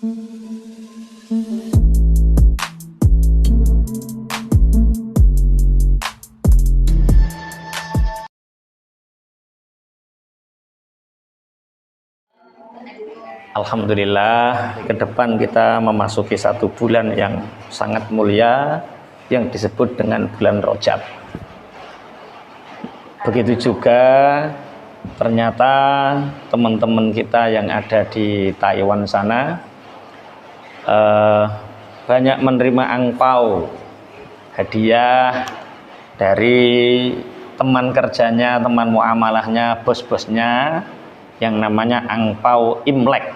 Alhamdulillah, ke depan kita memasuki satu bulan yang sangat mulia yang disebut dengan bulan Rajab. Begitu juga ternyata teman-teman kita yang ada di Taiwan sana banyak menerima angpau hadiah dari teman kerjanya, teman muamalahnya, bos-bosnya yang namanya angpau Imlek.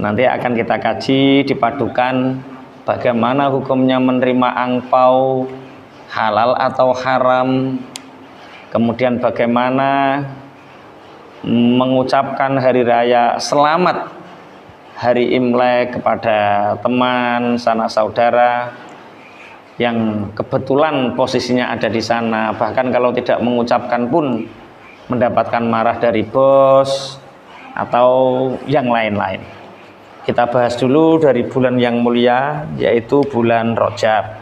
Nanti akan kita kaji dipadukan bagaimana hukumnya menerima angpau, halal atau haram, kemudian bagaimana mengucapkan hari raya selamat hari Imlek kepada teman, sanak saudara yang kebetulan posisinya ada di sana. Bahkan kalau tidak mengucapkan pun mendapatkan marah dari bos atau yang lain-lain. Kita bahas dulu dari bulan yang mulia, yaitu bulan Rajab.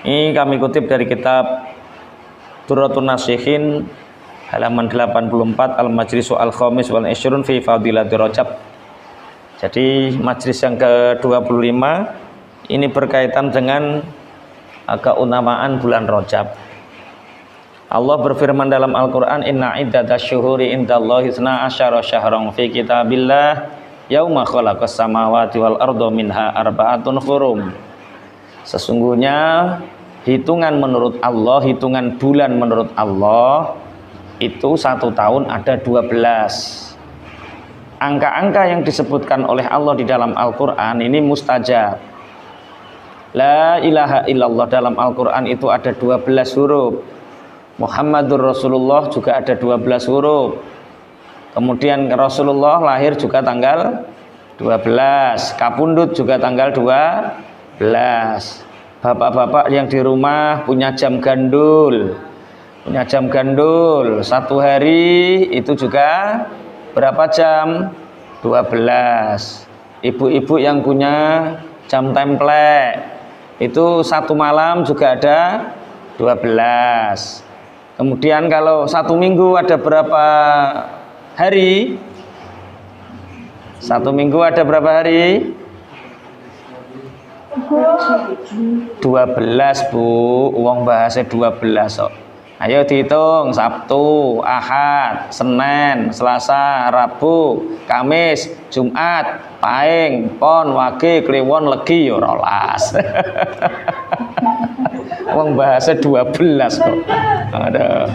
Ini kami kutip dari kitab Durratun Nasihin halaman 84, Al-Majlisu Al-Khamis wal Ishrun fi Fadilati Rajab. Jadi majlis yang ke-25 ini berkaitan dengan keutamaan bulan Rajab. Allah berfirman dalam Al-Quran, Inna iddatash syuhuri indallahi 12 syahran fi kitabillah yauma khalaqas samawati wal arda minha arba'atun hurum. Sesungguhnya hitungan menurut Allah, hitungan bulan menurut Allah itu 1 tahun ada 12. Angka-angka yang disebutkan oleh Allah di dalam Al-Quran ini mustajab. La ilaha illallah dalam Al-Quran itu ada 12 huruf. Muhammadur Rasulullah juga ada 12 huruf. Kemudian Rasulullah lahir juga tanggal 12. Kapundhut juga tanggal 12. Bapak-bapak yang di rumah punya jam gandul. Punya jam gandul 1 hari itu juga berapa jam? 12. Ibu-ibu yang punya jam templek itu 1 malam juga ada 12. Kemudian kalau 1 minggu ada berapa hari? 1 minggu ada berapa hari? 12 Bu, uang bahasa 12 kok. Ayo dihitung, Sabtu, Ahad, Senin, Selasa, Rabu, Kamis, Jumat, Paing, Pon, Wage, Kliwon, Legi, ya rolas. Uang bahasa 12 kok. Ada.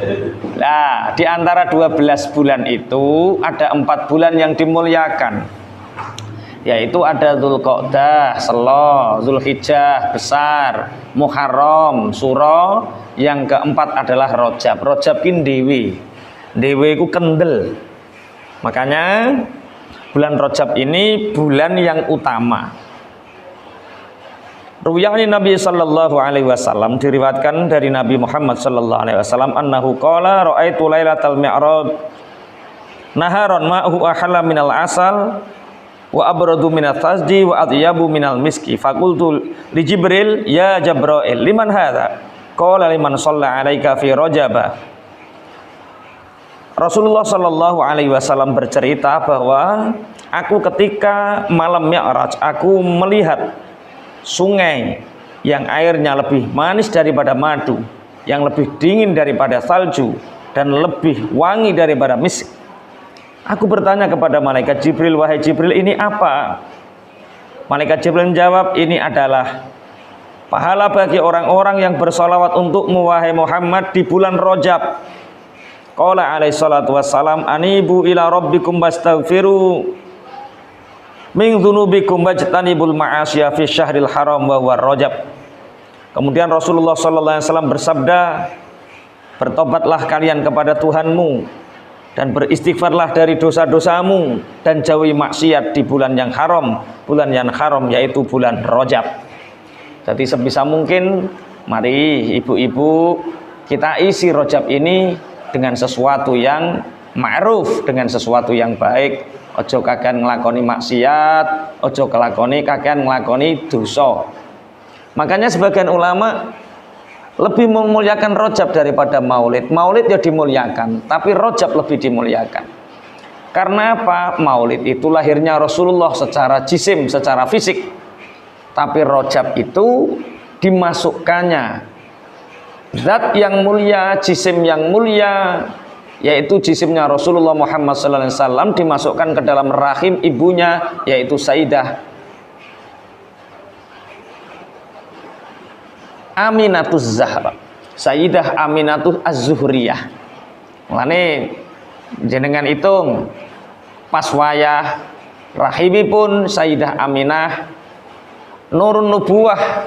Nah, di antara 12 bulan itu ada 4 bulan yang dimuliakan. Yaitu ada Dzulqa'dah, Selo, Dzulhijjah, Besar, Muharram, Suro, yang keempat adalah Rajab. Rajab ini dewe. Dewe itu kendel. Makanya bulan Rajab ini bulan yang utama. Ruwiyani Nabi sallallahu alaihi wasallam, diriwayatkan dari Nabi Muhammad sallallahu alaihi wasallam annahu qala ra'aitu lailatal mi'raj naharon ma'hu ahalla minal asal wa abradu minat tasdi wa atyabu minal miski faqultu li Jibril ya Jibril liman hadza qala liman shalla alaika fi rajaba. Rasulullah sallallahu alaihi wasallam bercerita bahwa aku ketika malam Mi'raj aku melihat sungai yang airnya lebih manis daripada madu, yang lebih dingin daripada salju, dan lebih wangi daripada misk. Aku bertanya kepada malaikat Jibril, wahai Jibril, ini apa? Malaikat Jibril menjawab, ini adalah pahala bagi orang-orang yang bersolawat untukmu wahai Muhammad di bulan Rajab. Qala alaihi salatu wassalam, anibu ila rabbikum wastaghfiru min dzunubikum wajtanibul ma'asya fi syahril haram wa huwa Rajab. Kemudian Rasulullah sallallahu alaihi wasallam bersabda, bertobatlah kalian kepada Tuhanmu dan beristighfarlah dari dosa-dosamu dan jauhi maksiat di bulan yang haram yaitu bulan Rajab. Jadi sebisa mungkin mari ibu-ibu kita isi Rajab ini dengan sesuatu yang ma'ruf, dengan sesuatu yang baik. Ojo kakean nglakoni maksiat, ojo kakean nglakoni dosa. Makanya sebagian ulama lebih memuliakan Rajab daripada Maulid. Maulid ya dimuliakan, tapi Rajab lebih dimuliakan. Karena apa? Maulid itu lahirnya Rasulullah secara jisim, secara fisik. Tapi Rajab itu dimasukkannya zat yang mulia, jisim yang mulia, yaitu jisimnya Rasulullah Muhammad SAW, dimasukkan ke dalam rahim ibunya, yaitu Sayyidah Aminatus Zahra, Sayyidah Aminatus Az-Zuhriyah. Mulane jenengan hitung pas wayah rahimipun Sayyidah Aminah, nurun nubuwah,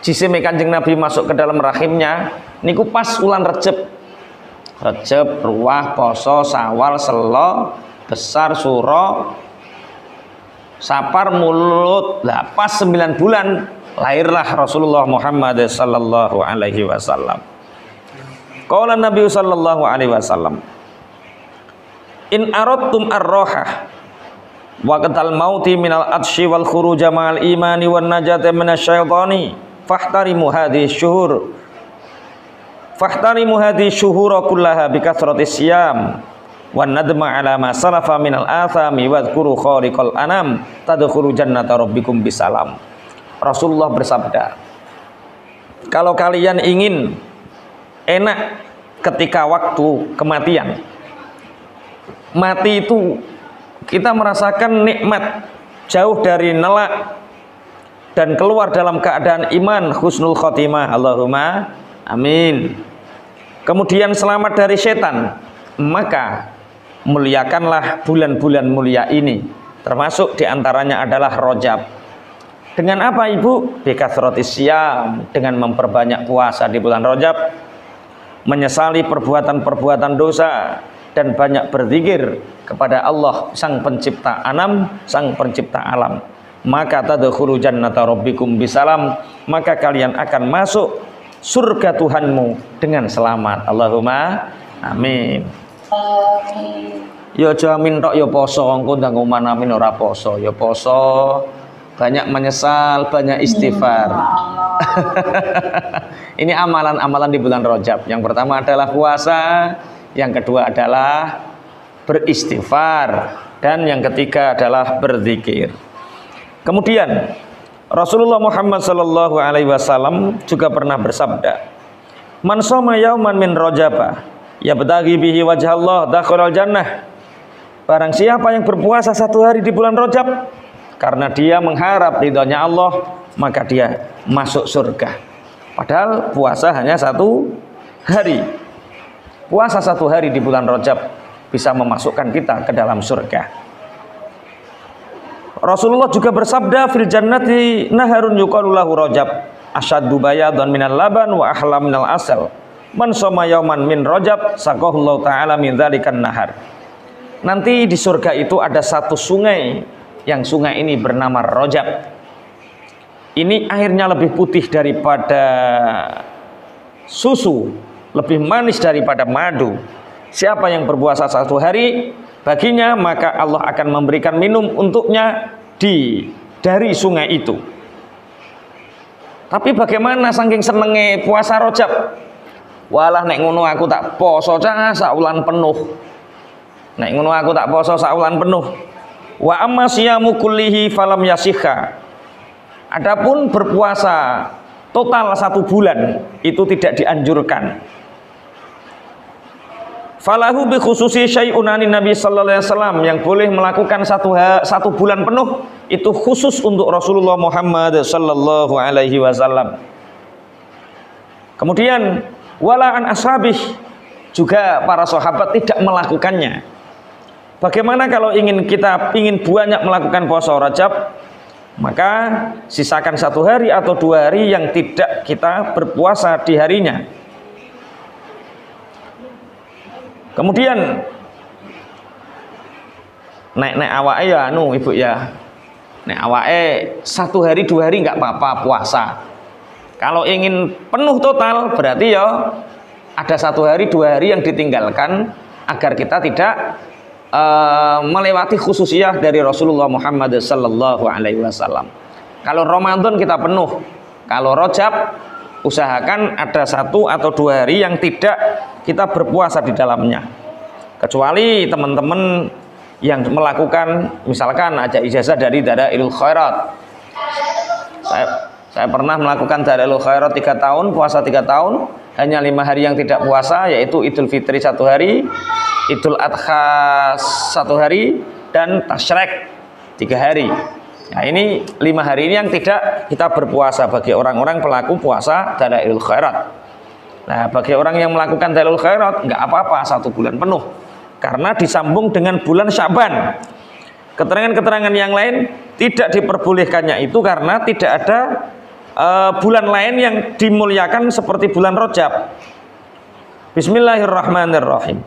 jisim Kanjeng Nabi masuk ke dalam rahimnya niku pas wulan Rejab, Ruwah, Poso, Sawal, Selo, Besar, Suro, Sapar, Mulut. Lah pas 9 bulan lahirlah Rasulullah Muhammad sallallahu alaihi wasallam. Qala Nabi sallallahu alaihi wasallam, in aradtum ar-rohah wa qatal mauti minal atsyi wal khuruja ma'al imani wan najata minasyaitani fahtarimu hadhihi syuhura kullaha bikathrati siyam wan nadma ala ma salafa minal athami wadhkuru khaliqal anam tadkhulu jannata rabbikum bisalam. Rasulullah bersabda, kalau kalian ingin enak ketika waktu kematian, mati itu kita merasakan nikmat, jauh dari nelak, dan keluar dalam keadaan iman, husnul khotimah, Allahumma amin. Kemudian selamat dari setan, maka muliakanlah bulan-bulan mulia ini, termasuk diantaranya adalah Rajab. Dengan apa ibu? Bikathrotis syam, dengan memperbanyak puasa di bulan Rajab, menyesali perbuatan-perbuatan dosa, dan banyak berzikir kepada Allah sang pencipta anam, sang pencipta alam. Maka tadkhulu jannata rabbikum bisalam, maka kalian akan masuk surga Tuhanmu dengan selamat. Allahumma amin. Ya aja amin tok ya poso, engko ndang oman amin ora poso, ya poso, banyak menyesal, banyak istighfar. Ini amalan-amalan di bulan Rajab. Yang pertama adalah puasa, yang kedua adalah beristighfar, dan yang ketiga adalah berzikir. Kemudian Rasulullah Muhammad sallallahu alaihi wasallam juga pernah bersabda, man shoma yauman min Rajab yabtaghi bihi wajhallah dakhalal jannah. Barang siapa yang berpuasa 1 hari di bulan Rajab karena dia mengharap ridhonya Allah, maka dia masuk surga. Padahal puasa hanya 1 hari. Puasa 1 hari di bulan Rajab bisa memasukkan kita ke dalam surga. Rasulullah juga bersabda, fil jannati naharun yuqalu lahu Rajab asyaddu bayadan minal laban wa ahla minal asal. Man shoma yauman min Rajab saqahullahu ta'ala min dzalikan nahar. Nanti di surga itu ada 1 sungai, yang sungai ini bernama Rajab. Ini airnya lebih putih daripada susu, lebih manis daripada madu. Siapa yang berpuasa 1 hari baginya, maka Allah akan memberikan minum untuknya dari sungai itu. Tapi bagaimana saking senenge puasa Rajab? Walah nek ngono aku tak poso cah sak wulan penuh. Nek ngono aku tak poso sak wulan penuh. Wa amma siyamu kullihi falam yasihha. Adapun berpuasa total 1 bulan itu tidak dianjurkan. Falahu bi khususi syai'un anin Nabi sallallahu alaihi wasallam, yang boleh melakukan 1 bulan penuh itu khusus untuk Rasulullah Muhammad sallallahu alaihi wasallam. Kemudian wala an ashabih, juga para sahabat tidak melakukannya. Bagaimana kalau ingin banyak melakukan puasa Rajab, maka sisakan 1 hari atau 2 hari yang tidak kita berpuasa di harinya. Kemudian nek awake ya ibu ya, nek awake 1 hari 2 hari nggak apa-apa puasa. Kalau ingin penuh total berarti ya ada 1 hari 2 hari yang ditinggalkan, agar kita tidak melewati khususiyah dari Rasulullah Muhammad sallallahu alaihi wasallam. Kalau Ramadan kita penuh, kalau Rajab usahakan ada 1 atau 2 hari yang tidak kita berpuasa di dalamnya. Kecuali teman-teman yang melakukan, misalkan aja ijazah dari Dalailul Khairat. Saya pernah melakukan Dalailul Khairat 3 tahun, puasa 3 tahun, hanya 5 hari yang tidak puasa, yaitu Idul Fitri 1 hari, Idul Adha 1 hari, dan Tasyrik 3 hari. Nah, ini 5 hari ini yang tidak kita berpuasa bagi orang-orang pelaku puasa Dalailul Khairat. Nah, bagi orang yang melakukan Dalailul Khairat nggak apa-apa 1 bulan penuh, karena disambung dengan bulan Sya'ban. Keterangan-keterangan yang lain tidak diperbolehkannya itu karena tidak ada bulan lain yang dimuliakan seperti bulan Rajab. Bismillahirrahmanirrahim.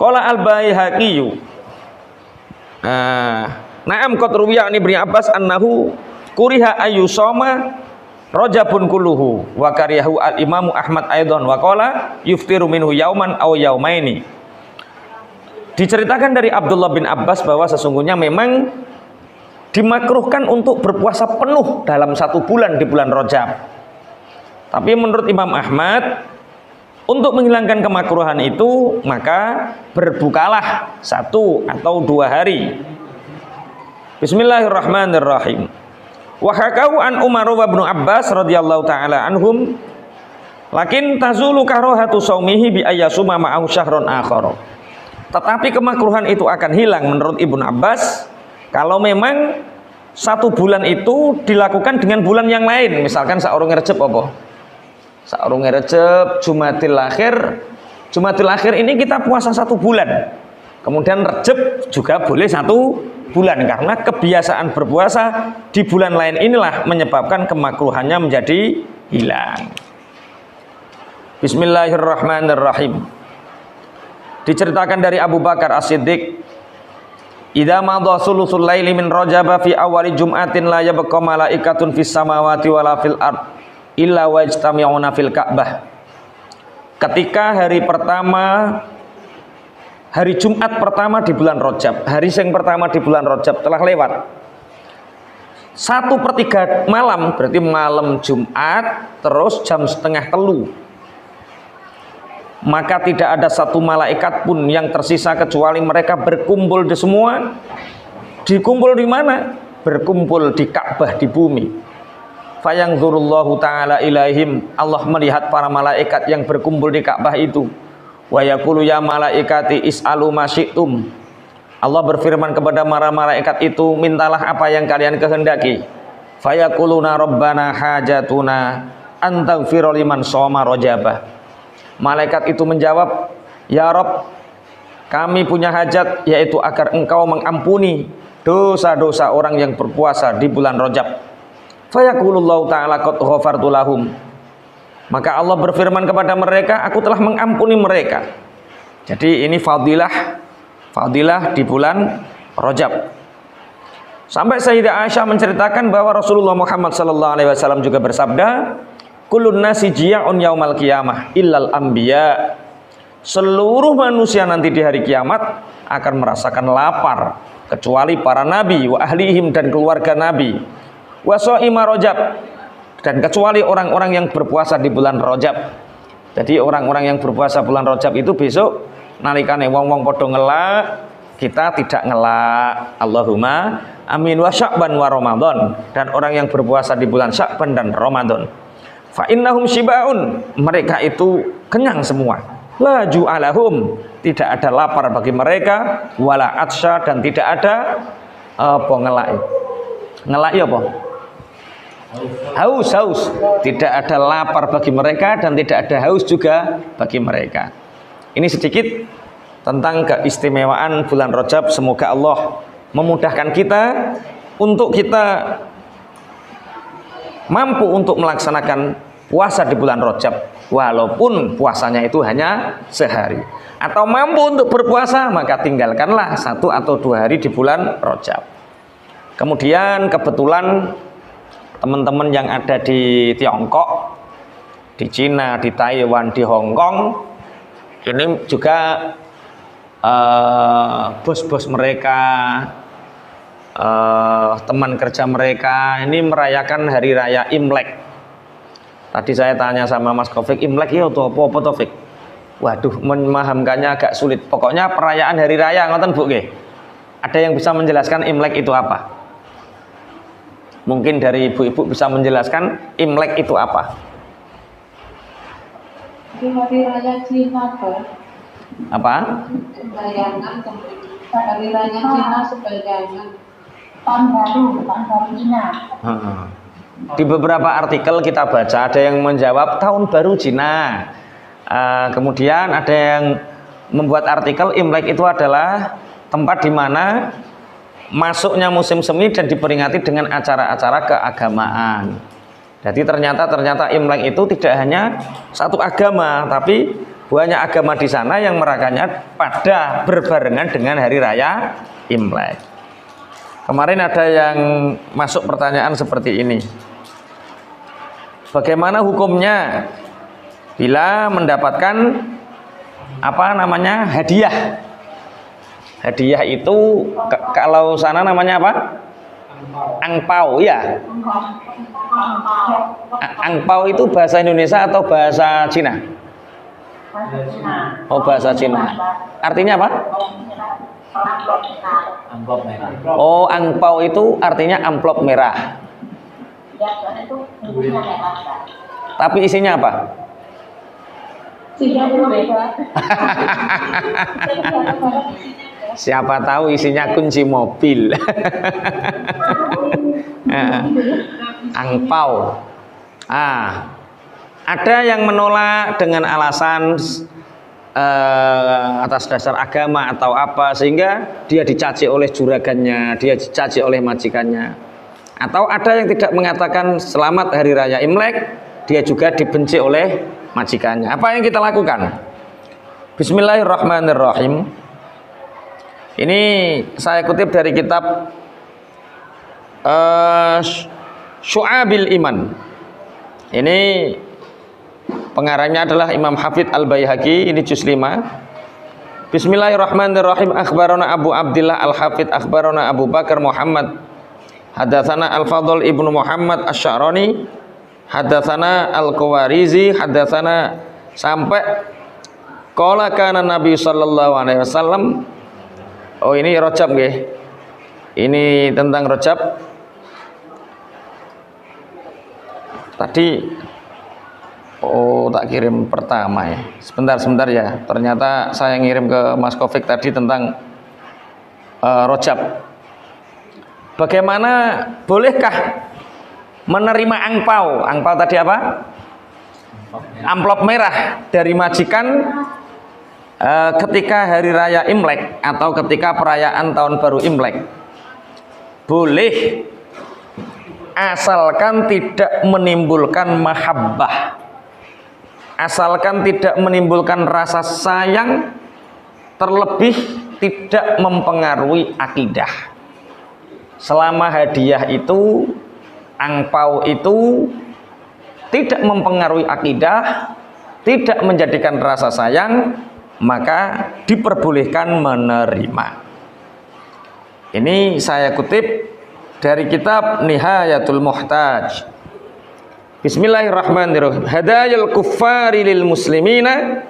Qala al-Baihaqi. Na'am qad ruwiya an Ibnu Abbas annahu kuriha ayyusama Rajabun kulluhu wa kariyahu al-Imamu Ahmad aidan wa qala yuftiru minhu yauman aw yaumaini. Diceritakan dari Abdullah bin Abbas bahwa sesungguhnya memang dimakruhkan untuk berpuasa penuh dalam 1 bulan di bulan Rajab. Tapi menurut Imam Ahmad, untuk menghilangkan kemakruhan itu maka berbukalah 1 atau 2 hari. Bismillahirrahmanirrahim. Wa hakau an Umar wa Ibnu Abbas radhiyallahu taala anhum lakin tazulu karahatu saumihi bi ayyasuma ma'ahu syahrun akhar. Tetapi kemakruhan itu akan hilang menurut Ibnu Abbas kalau memang 1 bulan itu dilakukan dengan bulan yang lain. Misalkan saurunge Rejab apa? Saurunge Rejab, Jumadil Akhir ini kita puasa 1 bulan. Kemudian Rejab juga boleh 1 bulan, karena kebiasaan berpuasa di bulan lain inilah menyebabkan kemakruhannya menjadi hilang. Bismillahirrahmanirrahim. Diceritakan dari Abu Bakar As-Siddiq, idza madha sulusul laili min Rajab fi awali jum'atin la yabqa malaikatun fis samawati wala fil ard illa wajtami'una fil Ka'bah. Ketika hari Jumat pertama di bulan Rajab, hari yang pertama di bulan Rajab telah lewat, 1/3 malam, berarti malam Jumat terus jam 2:30, maka tidak ada 1 malaikat pun yang tersisa kecuali mereka berkumpul di semua. Dikumpul di mana? Berkumpul di Ka'bah, di bumi. Fayanzurullahu ta'ala ilaihim, Allah melihat para malaikat yang berkumpul di Ka'bah itu. Wa yaqulu ya malaikati is'alu ma syi'tum. Allah berfirman kepada para malaikat itu, mintalah apa yang kalian kehendaki. Fayaquluna rabbana hajatuna antaghfira liman shoma rajabah. Malaikat itu menjawab, ya Rabb, kami punya hajat, yaitu agar engkau mengampuni dosa-dosa orang yang berpuasa di bulan Rajab. Fayaqulullahu ta'ala qad ghafartu lahum. Maka Allah berfirman kepada mereka, aku telah mengampuni mereka. Jadi ini fadilah di bulan Rajab. Sampai Sayyidah Aisyah menceritakan bahwa Rasulullah Muhammad SAW juga bersabda, kullun nasi jiya'un yaumal qiyamah illal anbiya. Seluruh manusia nanti di hari kiamat akan merasakan lapar kecuali para nabi wa ahlihim, dan keluarga nabi, wa shaima Rajab, dan kecuali orang-orang yang berpuasa di bulan Rajab. Jadi orang-orang yang berpuasa bulan Rajab itu besok nalikane wong-wong padha ngelak, kita tidak ngelak. Allahumma amin. Wa Sya'ban wa Ramadan, dan orang yang berpuasa di bulan Sya'ban dan Ramadan, fa innahum syiba'un, mereka itu kenyang semua. La ju'alahum, tidak ada lapar bagi mereka, wala atsya, dan tidak ada apa ngelak. Ngelak ya apa? Haus, tidak ada lapar bagi mereka dan tidak ada haus juga bagi mereka. Ini sedikit tentang keistimewaan bulan Rajab. Semoga Allah memudahkan kita untuk kita mampu untuk melaksanakan puasa di bulan Rajab, walaupun puasanya itu hanya sehari. Atau mampu untuk berpuasa, maka tinggalkanlah 1 atau 2 hari di bulan Rajab. Kemudian kebetulan teman-teman yang ada di Tiongkok, di Cina, di Taiwan, di Hong Kong, Ini juga bos-bos mereka, teman kerja mereka ini merayakan hari raya Imlek. Tadi saya tanya sama Mas Taufik, Imlek ya atau apa Taufik? Waduh, memahamkannya agak sulit. Pokoknya perayaan hari raya ngoten Bu nggih. Ada yang bisa menjelaskan Imlek itu apa? Mungkin dari ibu-ibu bisa menjelaskan Imlek itu apa? Hari raya Cina, Pak. Apa? Bayangan hari raya Cina sebayangan tahun baru Cina. Di beberapa artikel kita baca ada yang menjawab tahun baru Cina. Kemudian ada yang membuat artikel Imlek itu adalah tempat di mana masuknya musim semi dan diperingati dengan acara-acara keagamaan. Jadi ternyata Imlek itu tidak hanya satu agama, tapi banyak agama di sana yang merayakannya pada berbarengan dengan hari raya Imlek. Kemarin ada yang masuk pertanyaan seperti ini. Bagaimana hukumnya bila mendapatkan hadiah? Hadiah itu kalau sana namanya apa? Angpau ya. Angpau itu bahasa Indonesia atau bahasa Cina? Oh, bahasa Cina. Artinya apa? Oh, angpau itu artinya amplop merah. Tapi isinya apa? Siapa tahu isinya kunci mobil. Angpau. Ada yang menolak dengan alasan atas dasar agama atau apa, sehingga dia dicaci oleh juragannya, dia dicaci oleh majikannya. Atau ada yang tidak mengatakan selamat hari raya Imlek, dia juga dibenci oleh majikannya. Apa yang kita lakukan? Bismillahirrahmanirrahim. Ini saya kutip dari kitab Syu'abil Iman. Ini pengarangnya adalah Imam Hafidz Al-Baihaqi, ini juz 5. Bismillahirrahmanirrahim. Akhbarana Abu Abdillah Al-Hafidz akhbarana Abu Bakar Muhammad hadatsana Al-Fadl Ibnu Muhammad Asy-Sya'rani hadatsana Al-Qawarizi hadatsana sampai qala kana Nabi sallallahu alaihi wasallam. Oh, ini Rajab nggih. Ini tentang Rajab. Tadi tak kirim pertama ya. Sebentar ya. Ternyata saya ngirim ke Mas Taufik tadi tentang Rajab. Bagaimana, bolehkah menerima angpau? Angpau tadi apa? Amplop merah dari majikan ketika hari raya Imlek atau ketika perayaan tahun baru Imlek. Boleh, asalkan tidak menimbulkan mahabbah, asalkan tidak menimbulkan rasa sayang, terlebih tidak mempengaruhi akidah. Selama hadiah itu, angpau itu tidak mempengaruhi akidah, tidak menjadikan rasa sayang, maka diperbolehkan menerima. Ini saya kutip dari kitab Nihayatul Muhtaj. Bismillahirrahmanirrahim. Hadayal kuffari lil muslimina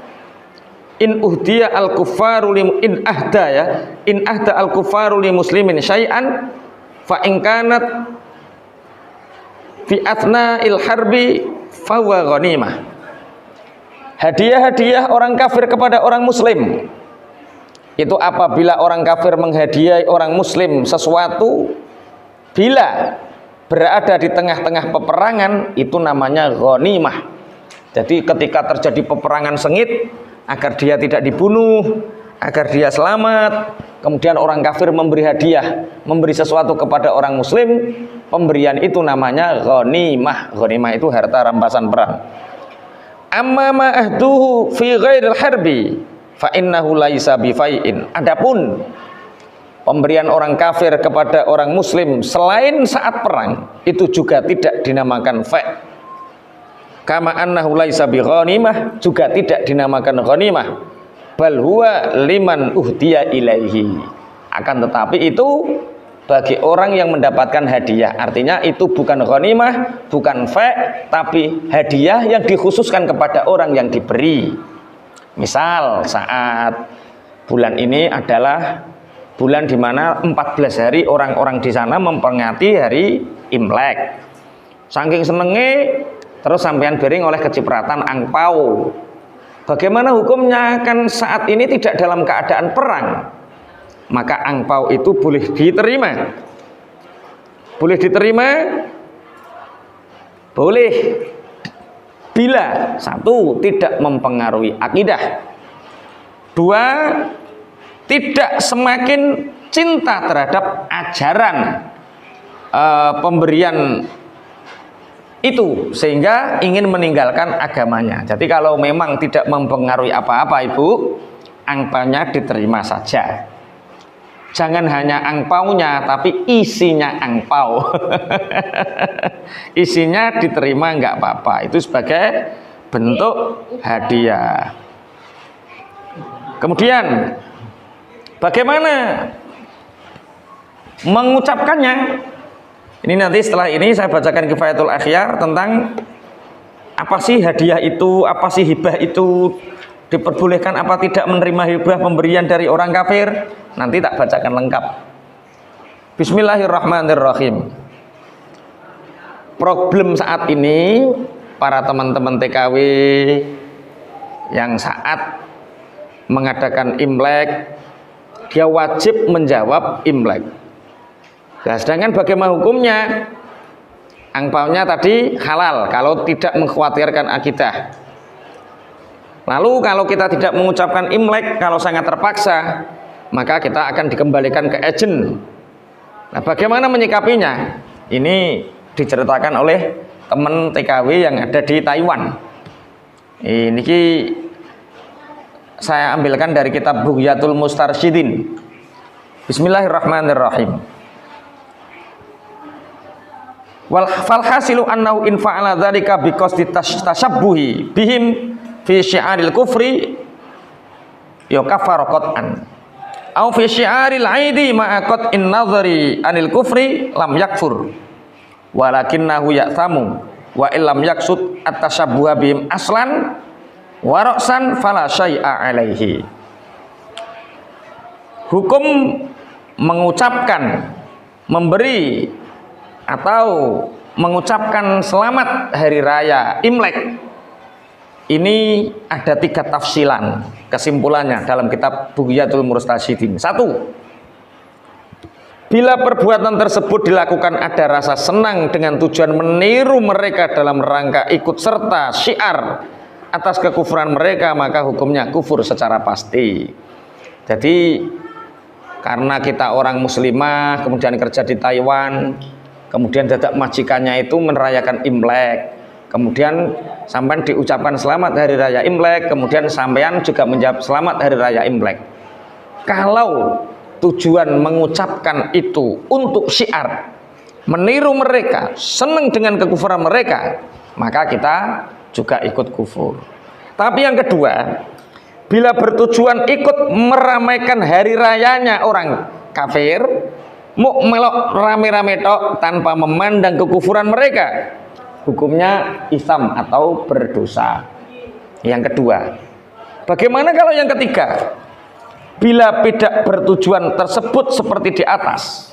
in uhdiya al kuffaru in ahda al kuffaru li muslimin syai'an fa in kanat fi athna'il harbi fa huwa ghanimah. Hadiah-hadiah orang kafir kepada orang muslim itu apabila orang kafir menghadiahi orang muslim sesuatu bila berada di tengah-tengah peperangan, itu namanya ghanimah. Jadi ketika terjadi peperangan sengit, agar dia tidak dibunuh, agar dia selamat, kemudian orang kafir memberi hadiah, memberi sesuatu kepada orang muslim, pemberian itu namanya ghanimah. Ghanimah itu harta rampasan perang. Amma ma ahduhu fi ghairil harbi fa innahu laisa bifai'in. Adapun pemberian orang kafir kepada orang muslim selain saat perang, itu juga tidak dinamakan fa'. Kama annahu laisa bi ghanimah, juga tidak dinamakan ghanimah. bal huwa liman uhdiya ilaihi. Akan tetapi itu bagi orang yang mendapatkan hadiah. Artinya itu bukan ghanimah, bukan fa', tapi hadiah yang dikhususkan kepada orang yang diberi. Misal saat bulan ini adalah bulan di mana 14 hari orang-orang di sana memperingati hari Imlek. Saking senenge terus sampean bering oleh kecipratan angpau. Bagaimana hukumnya? Kan saat ini tidak dalam keadaan perang. Maka angpau itu boleh diterima. Boleh diterima? Boleh. Bila satu, tidak mempengaruhi akidah. Dua, tidak semakin cinta terhadap ajaran pemberian itu sehingga ingin meninggalkan agamanya. Jadi kalau memang tidak mempengaruhi apa-apa ibu, angpaunya diterima saja. Jangan hanya angpaunya, tapi isinya angpau. Isinya diterima nggak apa-apa. Itu sebagai bentuk hadiah. Kemudian bagaimana mengucapkannya? Ini nanti setelah ini saya bacakan Kifayatul Akhyar tentang apa sih hadiah itu, apa sih hibah itu, diperbolehkan apa tidak menerima hibah pemberian dari orang kafir. Nanti tak bacakan lengkap. Bismillahirrahmanirrahim. Problem saat ini para teman-teman TKW yang saat mengadakan Imlek, dia wajib menjawab Imlek. Nah, sedangkan bagaimana hukumnya? Angpaunya tadi halal kalau tidak mengkhawatirkan akidah. Lalu kalau kita tidak mengucapkan Imlek, kalau sangat terpaksa, maka kita akan dikembalikan ke agent. Nah, bagaimana menyikapinya? Ini diceritakan oleh teman TKW yang ada di Taiwan. Ini saya ambilkan dari kitab Bughyatul Mustarsyidin. Bismillahirrahmanirrahim. Wal hasilu annahu in fa'ala dzalika biqasdi tashabbuhi bihim fi syi'aril kufri yukaffar qat'an aw fi syi'aril aidi ma'a qat'in nadhari anil kufri lam yakfur walakinnahu ya'thamu wa illam yaksud at-tashabbuha bihim aslan wa ra'san fala syai'a alaihi. Hukum mengucapkan, memberi atau mengucapkan selamat hari raya Imlek ini ada 3 tafsilan kesimpulannya dalam kitab Bughyatul Mustarsyidin. 1. Bila perbuatan tersebut dilakukan ada rasa senang dengan tujuan meniru mereka dalam rangka ikut serta syiar atas kekufuran mereka, maka hukumnya kufur secara pasti. Jadi karena kita orang muslimah kemudian kerja di Taiwan, kemudian dadak majikannya itu merayakan Imlek, kemudian sampean diucapkan selamat hari raya Imlek, kemudian sampean juga menjawab selamat hari raya Imlek. Kalau tujuan mengucapkan itu untuk syiar, meniru mereka, senang dengan kekufuran mereka, maka kita juga ikut kufur. Tapi yang kedua, bila bertujuan ikut meramaikan hari rayanya orang kafir, mau melok rame-rame tok tanpa memandang kekufuran mereka, hukumnya isam atau berdosa. Yang kedua, bagaimana kalau yang ketiga? Bila tidak bertujuan tersebut seperti di atas,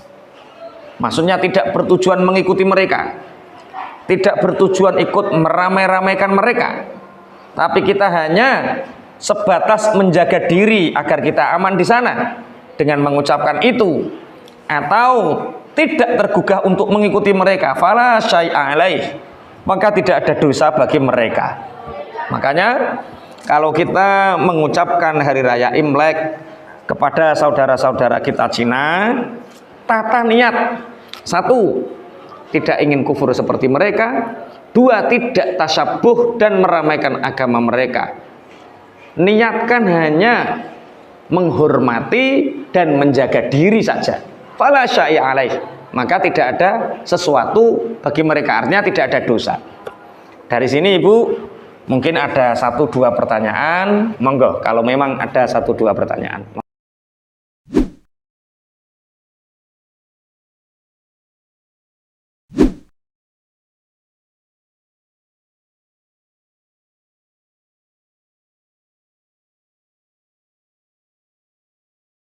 maksudnya tidak bertujuan mengikuti mereka, tidak bertujuan ikut meramai-ramaikan mereka, tapi kita hanya sebatas menjaga diri agar kita aman di sana dengan mengucapkan itu, atau tidak tergugah untuk mengikuti mereka, fala syai'a alaih, maka tidak ada dosa bagi mereka. Makanya kalau kita mengucapkan hari raya Imlek kepada saudara-saudara kita Cina, tata niat: 1, tidak ingin kufur seperti mereka; 2, tidak tasyabuh dan meramaikan agama mereka. Niatkan hanya menghormati dan menjaga diri saja, fala syai'a alaih, maka tidak ada sesuatu bagi mereka, artinya tidak ada dosa. Dari sini Ibu Mungkin ada 1-2 pertanyaan, monggo kalau memang ada 1-2 pertanyaan.